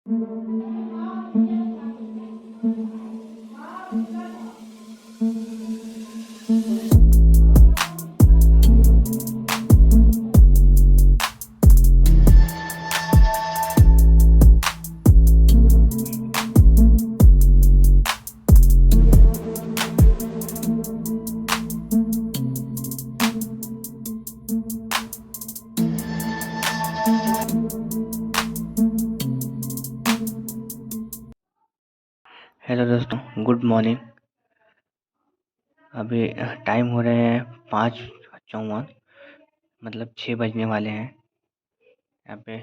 Hello दोस्तों, good morning. अभी time हो रहे हैं 5:54, मतलब 6 बजने वाले हैं यहाँ पे।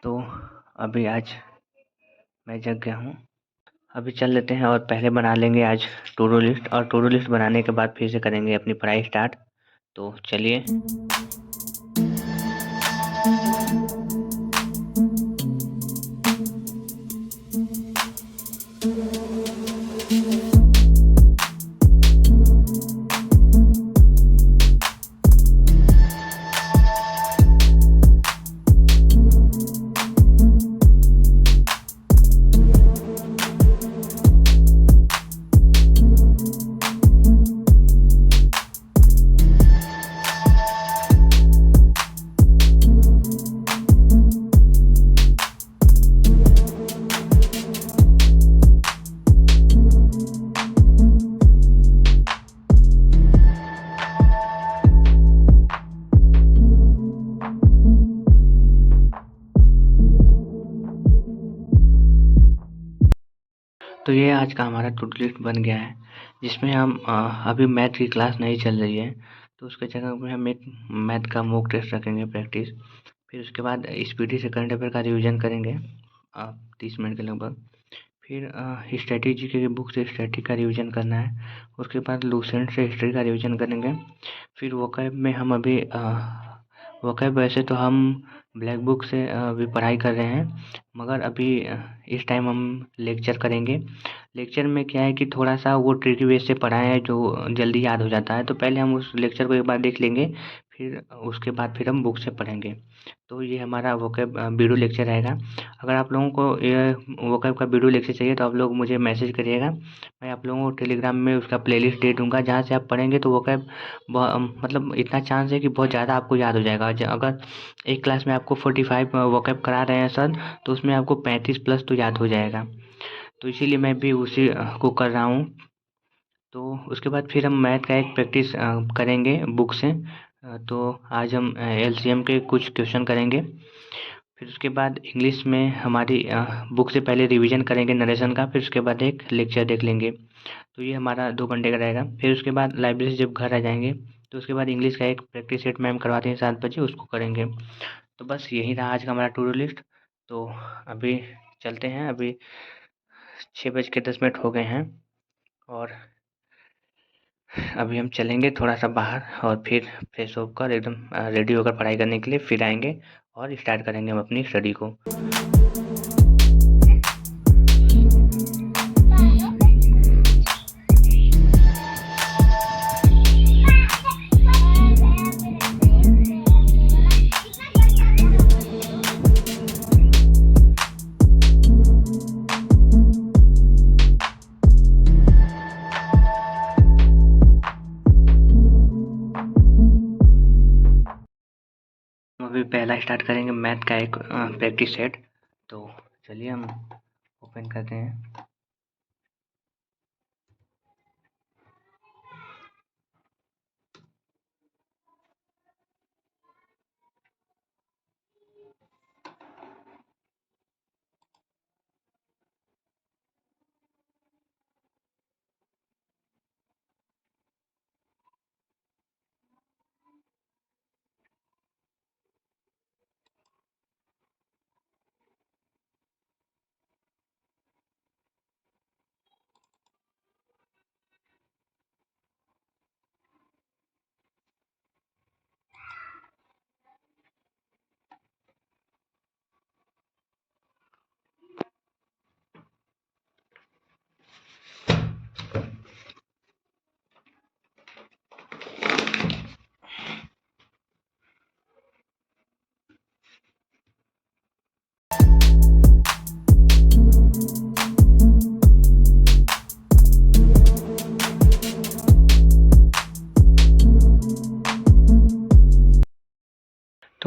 तो अभी आज मैं जग गया हूँ। अभी चल लेते हैं और पहले बना लेंगे आज टू डू लिस्ट, और टू डू लिस्ट बनाने के बाद फिर से करेंगे अपनी पढ़ाई स्टार्ट। तो चलिए। तो ये आज का हमारा टू डू लिस्ट बन गया है, जिसमें हम अभी मैथ की क्लास नहीं चल रही है, तो उसके जगह में हम एक मैथ का मॉक टेस्ट रखेंगे प्रैक्टिस। फिर उसके बाद स्पीडी से करंट अफेयर का रिवीजन करेंगे 30 मिनट के लगभग। फिर स्ट्रेटेजी की बुक से स्टैटिक का रिवीजन करना है। उसके बाद लूसेंट से हिस्ट्री का रिवीजन करेंगे। फिर वोकैब में हम अभी वोकैब वैसे तो हम ब्लैक बुक से अभी पढ़ाई कर रहे हैं, मगर अभी इस टाइम हम लेक्चर करेंगे। लेक्चर में क्या है कि थोड़ा सा वो ट्रिकी वे से पढ़ाए हैं जो जल्दी याद हो जाता है, तो पहले हम उस लेक्चर को एक बार देख लेंगे, फिर उसके बाद फिर हम बुक से पढ़ेंगे। तो ये हमारा वोकैब वीडियो लेक्चर रहेगा। अगर आप लोगों को ये वोकैब का वीडियो लेक्चर चाहिए तो आप लोग मुझे मैसेज करिएगा। मैं आप लोगों को टेलीग्राम में उसका प्लेलिस्ट दे दूँगा, जहाँ से आप पढ़ेंगे तो वोकैब मतलब इतना चांस है कि बहुत ज़्यादा आपको याद हो जाएगा। अगर एक क्लास में आपको 45 वोकैब करा रहे हैं सर, तो उसमें आपको 35 प्लस तो याद हो जाएगा। तो इसीलिए मैं भी उसी को कर रहा हूँ। तो उसके बाद फिर हम मैथ का एक प्रैक्टिस करेंगे बुक से। तो आज हम एलसीएम के कुछ क्वेश्चन करेंगे। फिर उसके बाद इंग्लिश में हमारी बुक से पहले रिवीजन करेंगे नरेशन का, फिर उसके बाद एक लेक्चर देख लेंगे। तो ये हमारा 2 घंटे का रहेगा। फिर उसके बाद लाइब्रेरी से जब घर आ जाएंगे, तो उसके बाद इंग्लिश का एक प्रैक्टिस सेट मैम करवाते हैं 7 बजे, उसको करेंगे। तो बस यही रहा आज का हमारा टू डू लिस्ट। तो अभी चलते हैं। अभी 6:10 हो गए हैं, और अभी हम चलेंगे थोड़ा सा बाहर, और फिर फ्रेश होकर एकदम रेडी होकर पढ़ाई करने के लिए फिर आएंगे और स्टार्ट करेंगे हम अपनी स्टडी को। हम अभी पहला स्टार्ट करेंगे मैथ का एक प्रैक्टिस सेट। तो चलिए हम ओपन करते हैं।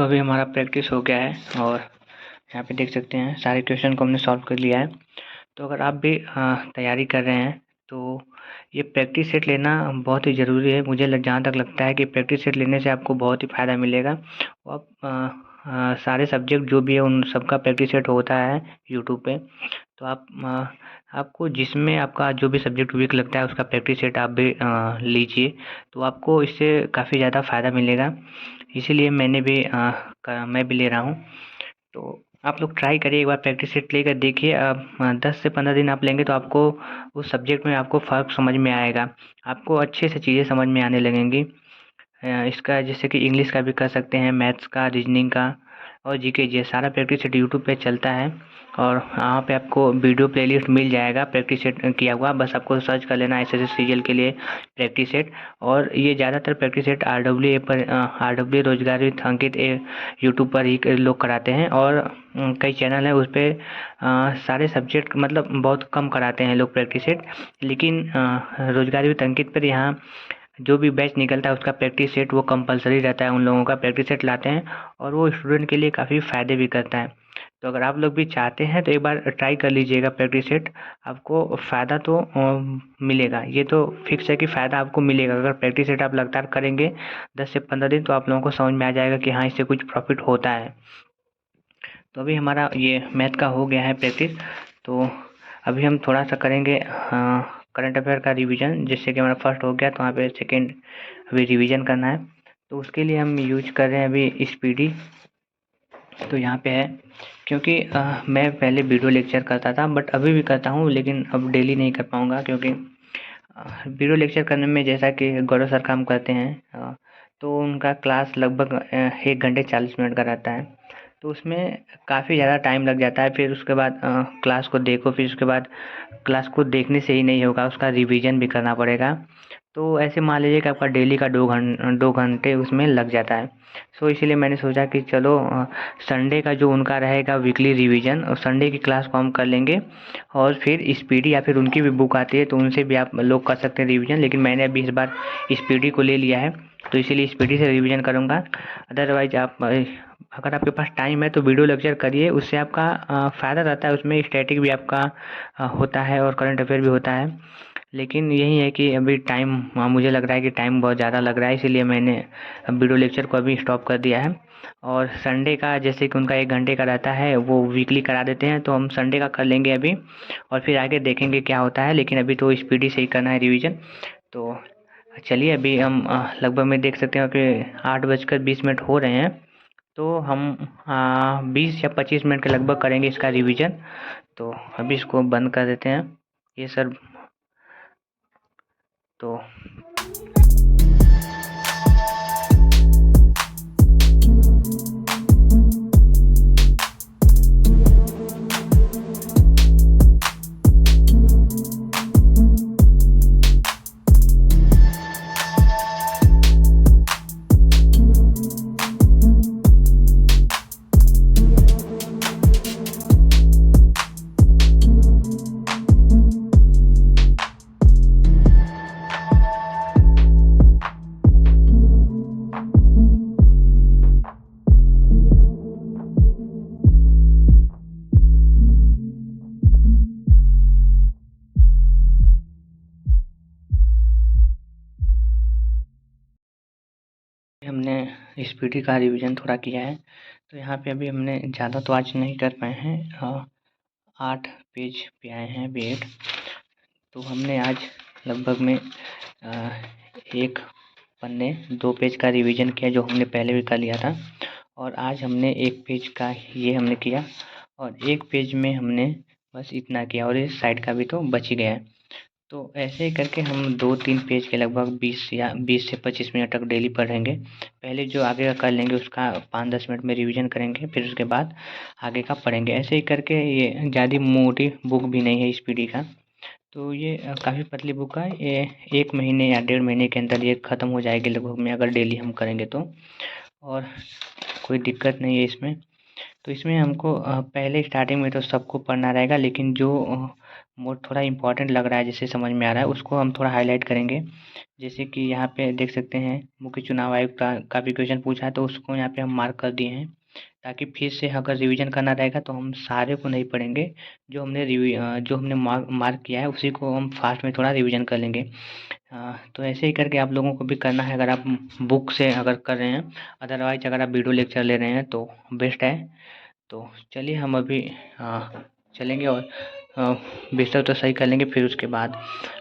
तो अभी हमारा प्रैक्टिस हो गया है और यहाँ पे देख सकते हैं सारे क्वेश्चन को हमने सॉल्व कर लिया है। तो अगर आप भी तैयारी कर रहे हैं तो ये प्रैक्टिस सेट लेना बहुत ही ज़रूरी है। मुझे जहाँ तक लगता है कि प्रैक्टिस सेट लेने से आपको बहुत ही फ़ायदा मिलेगा। आप सारे सब्जेक्ट जो भी है उन सबका प्रैक्टिस सेट होता है यूट्यूब पे। तो आपको जिसमें आपका जो भी सब्जेक्ट वीक लगता है उसका प्रैक्टिस सेट आप भी लीजिए, तो आपको इससे काफ़ी ज़्यादा फ़ायदा मिलेगा। इसीलिए मैं भी ले रहा हूँ। तो आप लोग ट्राई करिए, एक बार प्रैक्टिस सेट लेकर देखिए। आप 10 से 15 दिन आप लेंगे तो आपको उस सब्जेक्ट में आपको फ़र्क समझ में आएगा। आपको अच्छे से चीज़ें समझ में आने लगेंगी। इसका जैसे कि इंग्लिश का भी कर सकते हैं, मैथ्स का, रीजनिंग का और जीके ये सारा प्रैक्टिस सेट यूट्यूब पे चलता है और वहाँ पे आपको वीडियो प्लेलिस्ट मिल जाएगा प्रैक्टिस सेट किया हुआ। बस आपको सर्च कर लेना एसएससी सीजीएल के लिए प्रैक्टिस सेट। और ये ज़्यादातर प्रैक्टिस सेट आरडब्ल्यू रोजगार विथ अंकित यूट्यूब पर ही लोग कराते हैं और कई चैनल हैं उस पर सारे सब्जेक्ट मतलब बहुत कम कराते हैं लोग प्रैक्टिस सेट। लेकिन रोजगार विथ अंकित पर यहाँ जो भी बैच निकलता है उसका प्रैक्टिस सेट वो कंपलसरी रहता है। उन लोगों का प्रैक्टिस सेट लाते हैं और वो स्टूडेंट के लिए काफ़ी फ़ायदे भी करता है। तो अगर आप लोग भी चाहते हैं तो एक बार ट्राई कर लीजिएगा प्रैक्टिस सेट। आपको फ़ायदा तो मिलेगा, ये तो फिक्स है कि फ़ायदा आपको मिलेगा। अगर प्रैक्टिस सेट आप लगातार करेंगे 10 से 15 दिन तो आप लोगों को समझ में आ जाएगा कि हाँ, इससे कुछ प्रॉफिट होता है। तो अभी हमारा ये मैथ का हो गया है प्रैक्टिस। तो अभी हम थोड़ा सा करेंगे करंट अफेयर का रिवीजन, जिससे कि हमारा फर्स्ट हो गया तो वहाँ पे सेकेंड अभी रिवीजन करना है। तो उसके लिए हम यूज कर रहे हैं अभी स्पीडी। तो यहाँ पे है क्योंकि मैं पहले वीडियो लेक्चर करता था बट अभी भी करता हूँ, लेकिन अब डेली नहीं कर पाऊँगा क्योंकि वीडियो लेक्चर करने में जैसा कि गौरव सर काम करते हैं तो उनका क्लास लगभग 1 घंटे 40 मिनट का रहता है। तो उसमें काफ़ी ज़्यादा टाइम लग जाता है। फिर उसके बाद क्लास को देखो, फिर उसके बाद क्लास को देखने से ही नहीं होगा, उसका रिवीजन भी करना पड़ेगा। तो ऐसे मान लीजिए कि आपका डेली का 2 घंटे उसमें लग जाता है। सो इसीलिए मैंने सोचा कि चलो संडे का जो उनका रहेगा वीकली रिवीजन और संडे की क्लास को हम कर लेंगे। और फिर स्पीडी या फिर उनकी भी बुक आती है तो उनसे भी आप लोग कर सकते हैं रिवीजन, लेकिन मैंने अभी इस बार स्पीडी को ले लिया है तो इसीलिए स्पीडी से रिवीजन करूँगा। अदरवाइज आप अगर आपके पास टाइम है तो वीडियो लेक्चर करिए, उससे आपका फ़ायदा रहता है। उसमें स्टैटिक भी आपका होता है और करंट अफेयर भी होता है। लेकिन यही है कि अभी टाइम मुझे लग रहा है कि टाइम बहुत ज़्यादा लग रहा है, इसीलिए मैंने वीडियो लेक्चर को अभी स्टॉप कर दिया है। और संडे का जैसे कि उनका 1 घंटे का रहता है वो वीकली करा देते हैं, तो हम संडे का कर लेंगे अभी और फिर आगे देखेंगे क्या होता है। लेकिन अभी तो स्पीडी से ही करना है रिवीजन। तो चलिए अभी हम लगभग में देख सकते हैं कि 8:20 हो रहे हैं। तो हम 20 या 25 मिनट के लगभग करेंगे इसका रिवीजन। तो अभी इसको बंद कर देते हैं ये सर। तो हमने स्पीडी का रिवीजन थोड़ा किया है। तो यहाँ पे अभी हमने ज़्यादा तो आज नहीं कर पाए हैं, 8 पेज पे आए हैं अभी 8। तो हमने आज लगभग में 1 पन्ने 2 पेज का रिवीजन किया जो हमने पहले भी कर लिया था। और आज हमने 1 पेज का ये हमने किया और 1 पेज में हमने बस इतना किया और इस साइड का भी तो बच ही गया है। तो ऐसे ही करके हम 2-3 पेज के लगभग 20 से 25 मिनट तक डेली पढ़ेंगे। पहले जो आगे का कर लेंगे उसका 5-10 मिनट में रिवीजन करेंगे, फिर उसके बाद आगे का पढ़ेंगे। ऐसे ही करके ये ज़्यादा मोटी बुक भी नहीं है स्पीडी का। तो ये काफ़ी पतली बुक है। ये 1 महीने या 1.5 महीने के अंदर ये ख़त्म हो जाएगी लगभग में, अगर डेली हम करेंगे तो। और कोई दिक्कत नहीं है इसमें। तो इसमें हमको पहले स्टार्टिंग में तो सबको पढ़ना रहेगा, लेकिन जो मोड थोड़ा इम्पोर्टेंट लग रहा है, जिससे समझ में आ रहा है, उसको हम थोड़ा हाईलाइट करेंगे। जैसे कि यहाँ पे देख सकते हैं, मुख्य चुनाव आयुक्त का भी क्वेश्चन पूछा है, तो उसको यहाँ पे हम मार्क कर दिए हैं, ताकि फिर से अगर रिवीजन करना रहेगा तो हम सारे को नहीं पढ़ेंगे, जो हमने मार्क किया है उसी को हम फास्ट में थोड़ा रिवीजन कर लेंगे। तो ऐसे ही करके आप लोगों को भी करना है, अगर आप बुक से अगर कर रहे हैं। अदरवाइज अगर आप वीडियो लेक्चर ले रहे हैं तो बेस्ट है। तो चलिए हम अभी चलेंगे और बिस्तर तो सही कर लेंगे, फिर उसके बाद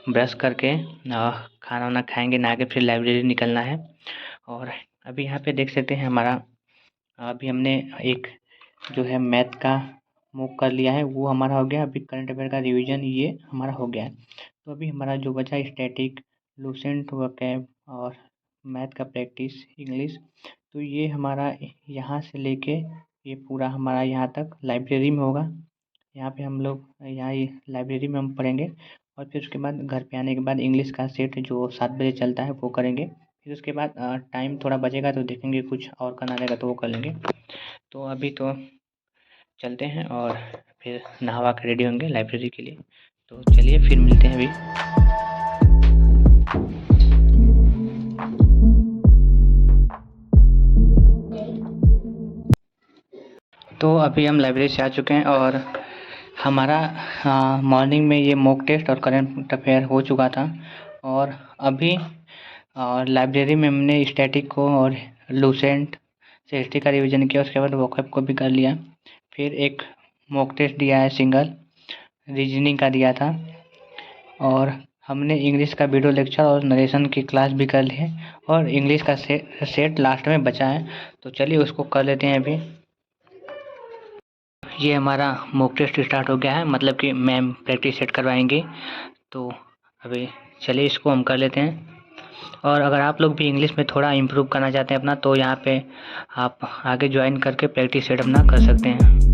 ब्रश करके खाना वाना खाएंगे, नहा के फिर लाइब्रेरी निकलना है। और अभी यहाँ पे देख सकते हैं हमारा, अभी हमने एक जो है मैथ का मूव कर लिया है, वो हमारा हो गया। अभी करंट अफेयर का रिवीजन ये हमारा हो गया है। तो अभी हमारा जो बचा स्टैटिक, लूसेंट, वोकैब और मैथ का प्रैक्टिस, इंग्लिश, तो ये हमारा यहाँ से लेके ये पूरा हमारा यहाँ तक लाइब्रेरी में होगा। यहाँ पे हम लोग यहाँ ये लाइब्रेरी में हम पढ़ेंगे, और फिर उसके बाद घर पे आने के बाद इंग्लिश का सेट जो 7 बजे चलता है वो करेंगे। फिर उसके बाद टाइम थोड़ा बचेगा तो देखेंगे, कुछ और करना रहेगा तो वो कर लेंगे। तो अभी तो चलते हैं और फिर नहावा के रेडी होंगे लाइब्रेरी के लिए। तो चलिए फिर मिलते हैं अभी। तो अभी हम लाइब्रेरी से आ चुके हैं, और हमारा मॉर्निंग में ये मॉक टेस्ट और करंट अफेयर हो चुका था। और अभी लाइब्रेरी में हमने स्टैटिक को और लूसेंट से हिस्ट्री का रिवीजन किया, उसके बाद वोकैब को भी कर लिया। फिर एक मॉक टेस्ट दिया है, सिंगल रीजनिंग का दिया था, और हमने इंग्लिश का वीडियो लेक्चर और नरेशन की क्लास भी कर ली है, और इंग्लिश का सेट लास्ट में बचा है। तो चलिए उसको कर लेते हैं अभी। ये हमारा मॉक टेस्ट स्टार्ट हो गया है, मतलब कि मैम प्रैक्टिस सेट करवाएंगे। तो अभी चलिए इसको हम कर लेते हैं। और अगर आप लोग भी इंग्लिश में थोड़ा इम्प्रूव करना चाहते हैं अपना, तो यहाँ पे आप आगे ज्वाइन करके प्रैक्टिस सेट अपना कर सकते हैं।